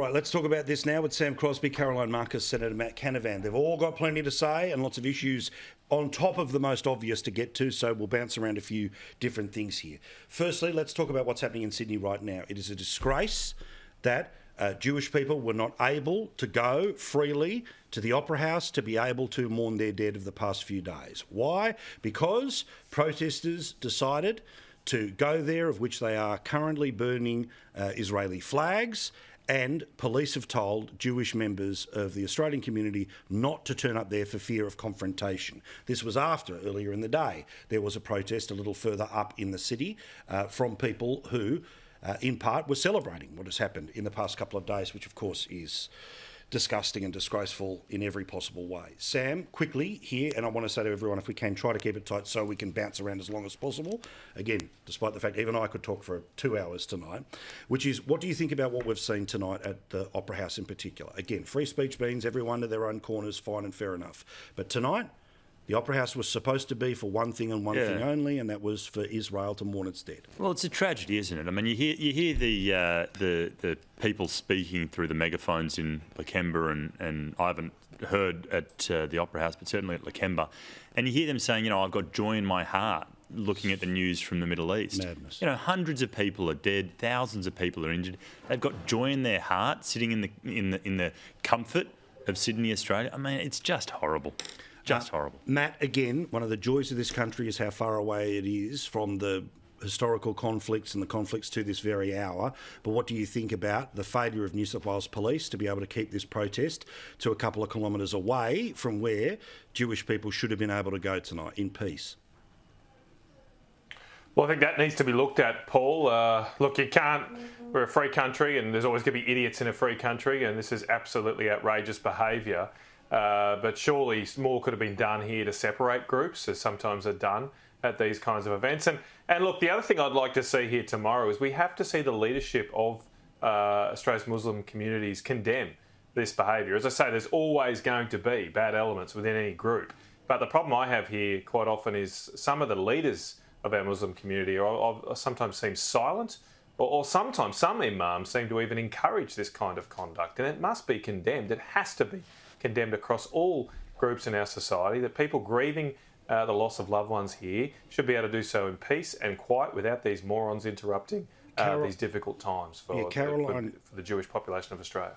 Right, let's talk about this now with Sam Crosby, Caroline Marcus, Senator Matt Canavan. They've all got plenty to say and lots of issues on top of the most obvious to get to, so we'll bounce around a few different things here. Firstly, let's talk about what's happening in Sydney right now. It is a disgrace that Jewish people were not able to go freely to the Opera House to be able to mourn their dead of the past few days. Why? Because protesters decided to go there, of which they are currently burning Israeli flags, and police have told Jewish members of the Australian community not to turn up there for fear of confrontation. This was after, earlier in the day, there was a protest a little further up in the city from people who, in part, were celebrating what has happened in the past couple of days, which of course is disgusting and disgraceful in every possible way. Sam, quickly here, and I want to say to everyone, if we can, try to keep it tight so we can bounce around as long as possible. Again, despite the fact even I could talk for 2 hours tonight, which is, what do you think about what we've seen tonight at the Opera House in particular? Again, free speech means everyone to their own corners, fine and fair enough. But tonight, the Opera House was supposed to be for one thing and one thing only, and that was for Israel to mourn its dead. Well, it's a tragedy, isn't it? I mean, you hear the people speaking through the megaphones in Lakemba, and I haven't heard at the Opera House, but certainly at Lakemba, and you hear them saying, I've got joy in my heart looking at the news from the Middle East. Madness. Hundreds of people are dead, thousands of people are injured. They've got joy in their heart, sitting in the comfort of Sydney, Australia. I mean, it's just horrible. Just horrible. Matt, again, one of the joys of this country is how far away it is from the historical conflicts and the conflicts to this very hour. But what do you think about the failure of New South Wales Police to be able to keep this protest to a couple of kilometres away from where Jewish people should have been able to go tonight in peace? Well, I think that needs to be looked at, Paul. Look, we're a free country and there's always going to be idiots in a free country, and this is absolutely outrageous behaviour. But surely more could have been done here to separate groups, as sometimes are done at these kinds of events. And look, the other thing I'd like to see here tomorrow is we have to see the leadership of Australia's Muslim communities condemn this behaviour. As I say, there's always going to be bad elements within any group. But the problem I have here quite often is some of the leaders of our Muslim community sometimes seem silent, or sometimes some imams seem to even encourage this kind of conduct. And it must be condemned. It has to be condemned across all groups in our society, that people grieving the loss of loved ones here should be able to do so in peace and quiet without these morons interrupting these difficult times for the Jewish population of Australia.